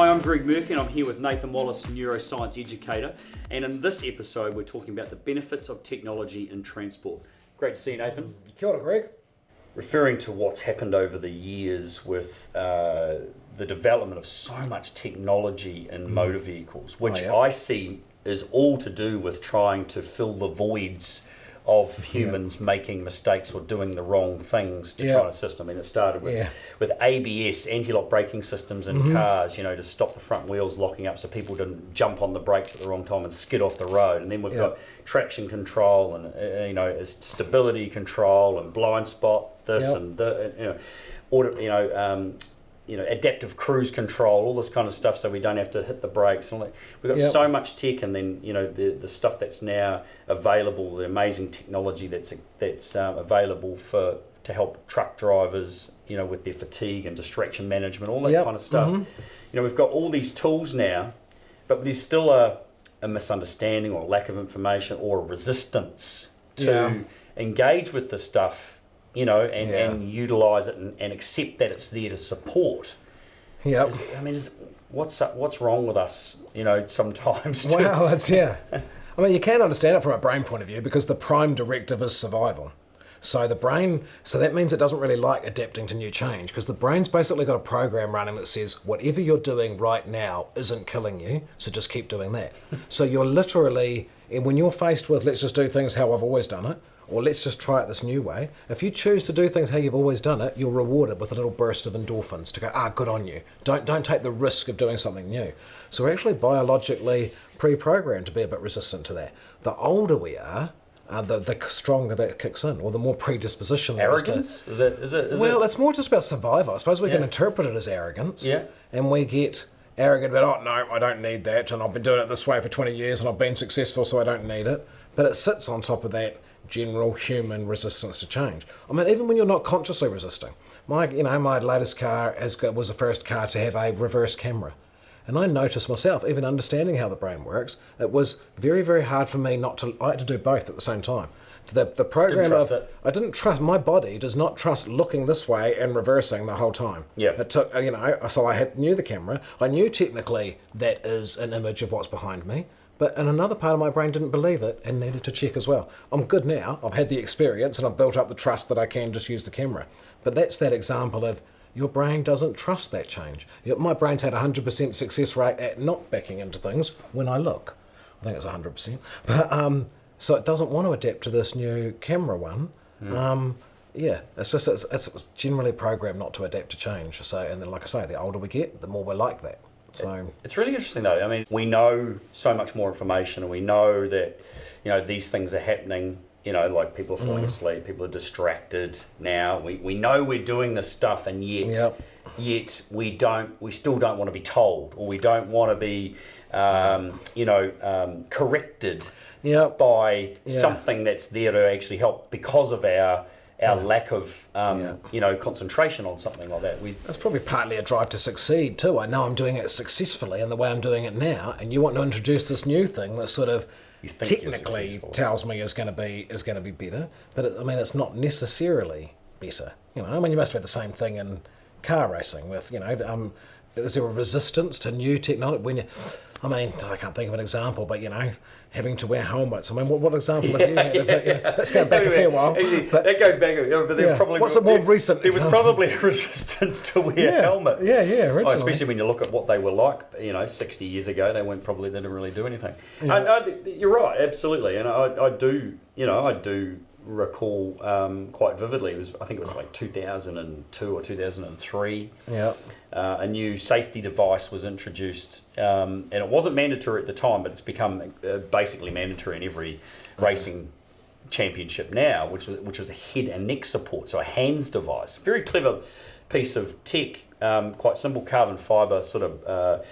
Hi, I'm Greg Murphy and I'm here with Nathan Wallis, Neuroscience Educator. And in this episode, we're talking about the benefits of technology in transport. Great to see you, Nathan. Kia ora, Greg. Referring to what's happened over the years with the development of so much technology in motor vehicles, which I see is all to do with trying to fill the voids of humans making mistakes or doing the wrong things to try and assist. I mean, it started with ABS, anti-lock braking systems in cars, you know, to stop the front wheels locking up so people didn't jump on the brakes at the wrong time and skid off the road. And then we've got traction control and, stability control and blind spot this and adaptive cruise control, all this kind of stuff, so we don't have to hit the brakes. And all that. We've got so much tech, and then the stuff that's now available, the amazing technology that's available to help truck drivers, with their fatigue and distraction management, all that kind of stuff. We've got all these tools now, but there's still a misunderstanding or lack of information or a resistance to engage with this stuff. And utilise it and accept that it's there to support. What's wrong with us? Sometimes. Well, I mean, you can understand it from a brain point of view because the prime directive is survival. So that means it doesn't really like adapting to new change because the brain's basically got a program running that says whatever you're doing right now isn't killing you, so just keep doing that. So you're literally, when you're faced with let's just do things how I've always done it, or let's just try it this new way. If you choose to do things how you've always done it, you're rewarded with a little burst of endorphins to go, good on you. Don't take the risk of doing something new. So we're actually biologically pre-programmed to be a bit resistant to that. The older we are, the stronger that kicks in, or the more predisposition there is to... Arrogance? Is it? Well, it's more just about survival. I suppose we can interpret it as arrogance. Yeah. And we get arrogant about, no, I don't need that, and I've been doing it this way for 20 years, and I've been successful, so I don't need it. But it sits on top of that general human resistance to change. I mean, even when you're not consciously resisting. My latest car was the first car to have a reverse camera. And I noticed myself, even understanding how the brain works, it was very, very hard for me I had to do both at the same time. The program I didn't trust, my body does not trust looking this way and reversing the whole time. Yeah. It took, so I knew the camera. I knew technically that is an image of what's behind me. But in another part of my brain didn't believe it and needed to check as well. I'm good now, I've had the experience and I've built up the trust that I can just use the camera. But that's that example of your brain doesn't trust that change. My brain's had 100% success rate at not backing into things when I look. I think it's 100%. But, so it doesn't want to adapt to this new camera one. It's generally programmed not to adapt to change. So, and then like I say, the older we get, the more we're like that. So it's really interesting though. I mean, we know so much more information, and we know that these things are happening. Like people are falling asleep, people are distracted now. We know we're doing this stuff, and yet we still don't want to be told, or we don't want to be corrected by something that's there to actually help because of our lack of concentration on something like that. That's probably partly a drive to succeed too. I know I'm doing it successfully in the way I'm doing it now, and you want to introduce this new thing that sort of technically tells me is going to be better, but it's not necessarily better. You must have had the same thing in car racing with is there a resistance to new technology I can't think of an example, but having to wear helmets. What example have you had? That's going back a fair while. That goes back, but there probably what's the more recent? There was probably a resistance to wear helmets. Originally. Especially when you look at what they were like, 60 years ago. They didn't really do anything. You're right, absolutely, and I do recall quite vividly. I think it was like 2002 or 2003. A new safety device was introduced, and it wasn't mandatory at the time, but it's become basically mandatory in every racing championship now, which was a head and neck support, so a hands device. Very clever piece of tech, quite simple carbon fibre sort of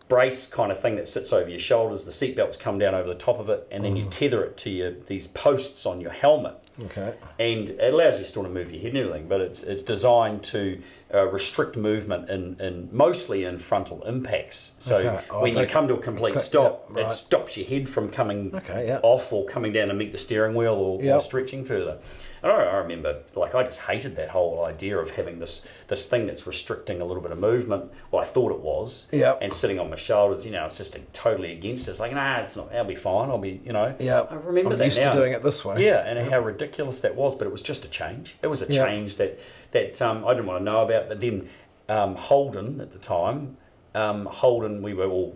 brace kind of thing that sits over your shoulders. The seatbelts come down over the top of it, and then you tether it to these posts on your helmet. Okay. And it allows you still to move your head and everything, but it's designed to restrict movement in mostly in frontal impacts. So when you come to a complete stop, it stops your head from coming off or coming down to meet the steering wheel or stretching further. And I remember, like, I just hated that whole idea of having this thing that's restricting a little bit of movement. Well, I thought it was. And sitting on my shoulders, it's just totally against it. It's like, nah, it's not. I'll be fine. I'll be, I remember that now. I'm used to doing it this way. Yeah, and how ridiculous that was. But it was just a change. It was a change that I didn't want to know about. But then Holden at the time, we were all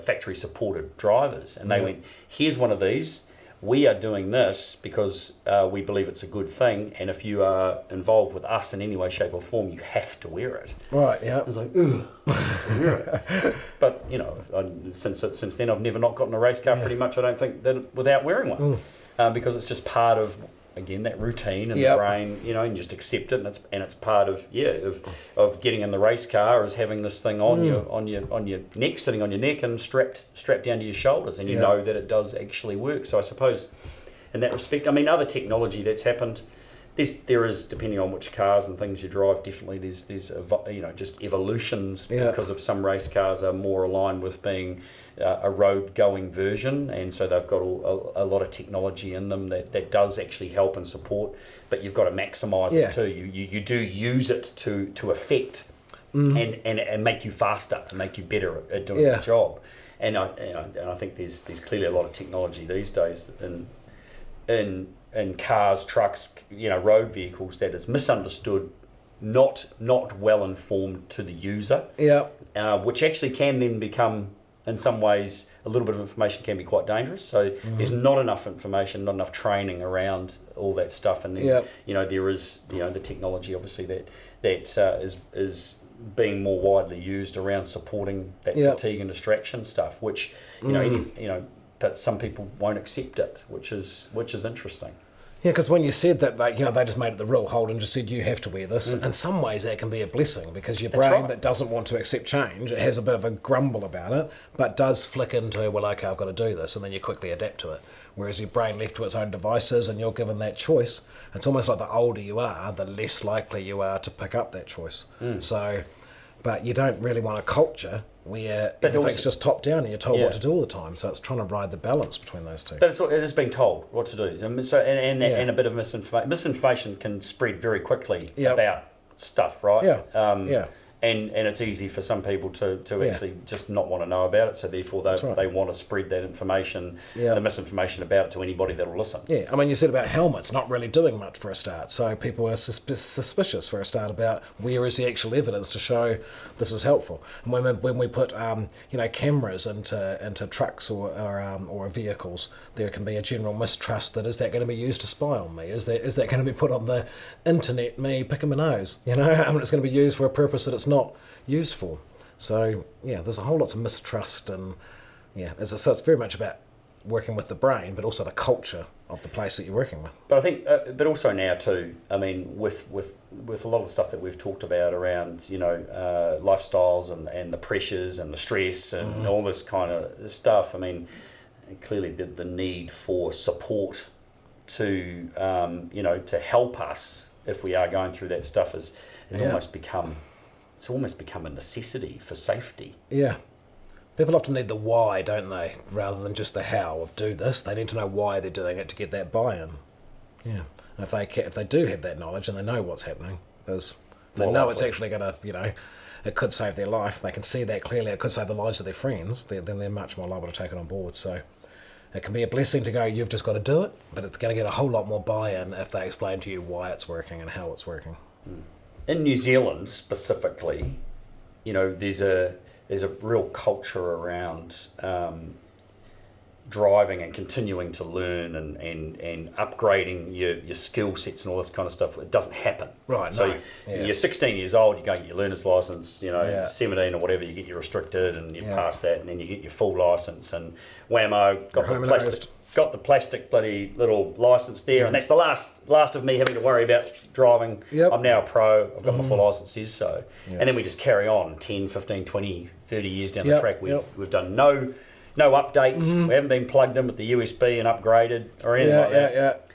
factory supported drivers, and they went, here's one of these. We are doing this because we believe it's a good thing, and if you are involved with us in any way, shape, or form, you have to wear it. Right. Yeah. I was like, ugh, I have to wear it. But since then, I've never not gotten a race car. Pretty much, I don't think that without wearing one, because it's just part of, again, that routine and the brain, and you just accept it, and it's part of of getting in the race car is having this thing on your neck, sitting on your neck and strapped down to your shoulders, and you know that it does actually work. So I suppose in that respect, I mean, other technology that's happened, there is, depending on which cars and things you drive, definitely there's just evolutions, because of some race cars are more aligned with being a road going version, and so they've got a lot of technology in them that does actually help and support, but you've got to maximise it too. You do use it to affect and make you faster and make you better at doing the job. And I think there's clearly a lot of technology these days in cars, trucks, road vehicles that is misunderstood, not well informed to the user. Which actually can then become, in some ways, a little bit of information can be quite dangerous. So there's not enough information, not enough training around all that stuff, and then there is the technology obviously that is being more widely used around supporting that fatigue and distraction stuff, which but some people won't accept it, which is interesting. Yeah, because when you said that, they just made it the rule. Holden just said you have to wear this. In some ways, that can be a blessing, because your brain that doesn't want to accept change, it has a bit of a grumble about it, but does flick into, well, okay, I've got to do this, and then you quickly adapt to it. Whereas your brain left to its own devices, and you're given that choice, it's almost like the older you are, the less likely you are to pick up that choice. So, but you don't really want a culture where everything's just top down and you're told what to do all the time. So it's trying to ride the balance between those two. But it is being told what to do. And a bit of misinformation. Misinformation can spread very quickly about stuff, right? And it's easy for some people to actually just not want to know about it, so therefore they want to spread that information, the misinformation about it, to anybody that will listen. Yeah, I mean, you said about helmets not really doing much for a start, so people are suspicious for a start about where is the actual evidence to show this is helpful. And when we put cameras into trucks or vehicles, there can be a general mistrust that is that going to be used to spy on me? Is that going to be put on the internet, me picking my nose? I mean, it's going to be used for a purpose that it's not used for. So there's a whole lot of mistrust, and so it's very much about working with the brain, but also the culture of the place that you're working with. But I think, but also now too, I mean, with a lot of the stuff that we've talked about around lifestyles and the pressures and the stress and all this kind of stuff. I mean, clearly the need for support to to help us if we are going through that stuff is almost become. It's almost become a necessity for safety. Yeah. People often need the why, don't they? Rather than just the how of do this. They need to know why they're doing it to get that buy-in. Yeah. And if they do have that knowledge and they know what's happening, they know it's actually going to, it could save their life. They can see that clearly. It could save the lives of their friends. Then they're much more liable to take it on board. So it can be a blessing to go, you've just got to do it, but it's going to get a whole lot more buy-in if they explain to you why it's working and how it's working. In New Zealand specifically, there's a real culture around driving and continuing to learn and upgrading your skill sets and all this kind of stuff. It doesn't happen. Right. So you're 16 years old, you go get your learner's license, 17 or whatever, you get your restricted and you pass that, and then you get your full license, and whammo, got the plastic bloody little license there, and that's the last of me having to worry about driving. I'm now a pro, I've got my full licenses, so and then we just carry on 10, 15, 20, 30 years down the track. We've done no updates, we haven't been plugged in with the USB and upgraded or anything like that.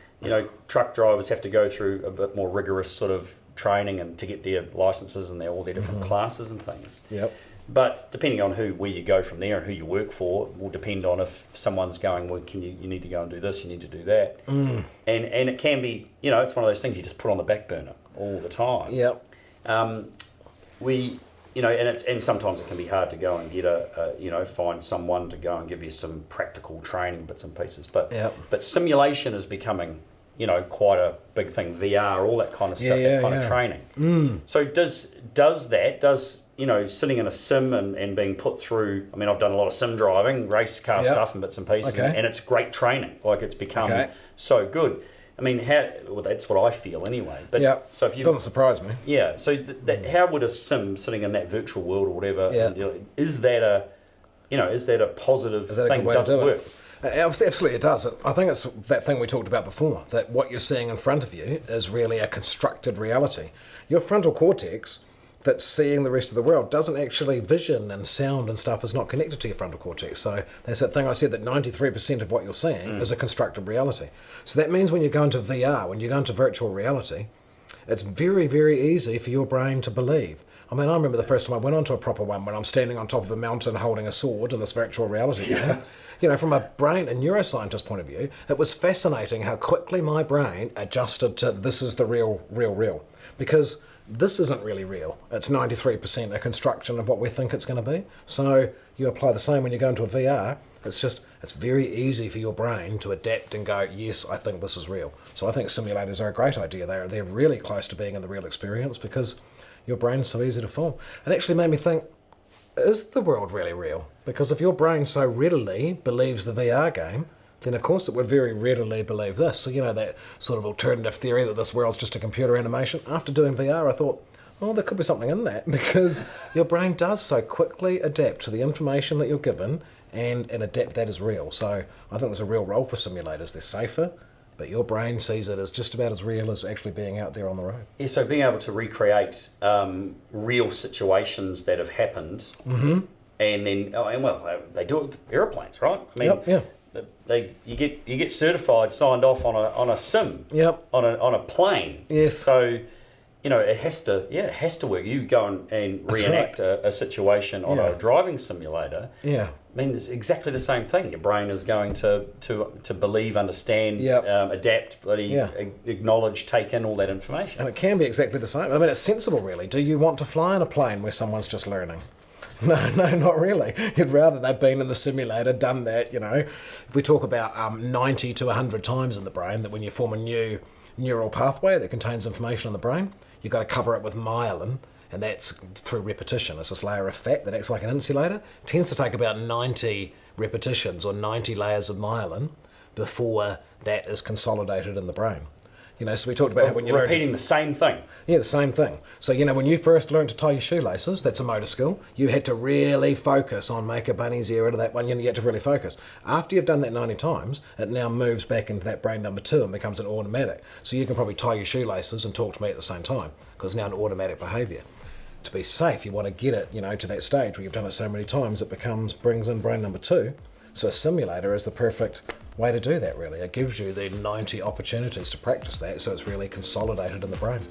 truck drivers have to go through a bit more rigorous sort of training and to get their licenses and all their different classes and things. Yep. But depending on where you go from there and who you work for will depend on if someone's going, well, you need to go and do this, you need to do that. And it can be, it's one of those things you just put on the back burner all the time. Yep. And sometimes it can be hard to go and get find someone to go and give you some practical training bits and pieces. But simulation is becoming, quite a big thing. VR, all that kind of stuff, of training. So does sitting in a sim and being put through, I mean, I've done a lot of sim driving, race car stuff and bits and pieces, and it's great training. Like, it's become so good. I mean, that's what I feel anyway. But so if you doesn't surprise me. Yeah. So how would a sim sitting in that virtual world or whatever? Is that a positive thing? Does it work? Absolutely, it does. I think it's that thing we talked about before. That what you're seeing in front of you is really a constructed reality. Your frontal cortex, that's seeing the rest of the world, doesn't actually, vision and sound and stuff is not connected to your frontal cortex. So that's that thing I said, that 93% of what you're seeing is a constructed reality. So that means when you go into VR, when you go into virtual reality, it's very, very easy for your brain to believe. I mean, I remember the first time I went onto a proper one when I'm standing on top of a mountain holding a sword in this virtual reality game. From a brain and neuroscientist point of view, it was fascinating how quickly my brain adjusted to this is the real. Because this isn't really real. It's 93% a construction of what we think it's going to be. So you apply the same when you go into a VR. It's very easy for your brain to adapt and go, yes, I think this is real. So I think simulators are a great idea. They're really close to being in the real experience because your brain's so easy to fool. It actually made me think, is the world really real? Because if your brain so readily believes the VR game, then of course it would very readily believe this. So, that sort of alternative theory that this world's just a computer animation. After doing VR, I thought, there could be something in that, because your brain does so quickly adapt to the information that you're given and adapt that as real. So I think there's a real role for simulators. They're safer, but your brain sees it as just about as real as actually being out there on the road. Yeah, so being able to recreate real situations that have happened, and then, they do it with aeroplanes, right? I mean, you get certified, signed off on a sim, on a plane. Yes. So, it has to work. You go and reenact a situation on a driving simulator. Yeah. I mean, it's exactly the same thing. Your brain is going to believe, understand, adapt, acknowledge, take in all that information. And it can be exactly the same. I mean, it's sensible, really. Do you want to fly in a plane where someone's just learning? No, not really. You'd rather they've been in the simulator, done that, If we talk about 90 to 100 times in the brain, that when you form a new neural pathway that contains information in the brain, you've got to cover it with myelin, and that's through repetition. It's this layer of fat that acts like an insulator. It tends to take about 90 repetitions or 90 layers of myelin before that is consolidated in the brain. So we talked about how when you're repeating the same thing. Yeah, the same thing. So, when you first learned to tie your shoelaces, that's a motor skill. You had to really focus on make a bunny's ear out of that one. You had to really focus. After you've done that 90 times, it now moves back into that brain number 2 and becomes an automatic. So you can probably tie your shoelaces and talk to me at the same time, because it's now an automatic behaviour. To be safe, you want to get it, to that stage where you've done it so many times, it brings in brain number 2. So a simulator is the perfect way to do that, really. It gives you the 90 opportunities to practice that, so it's really consolidated in the brain.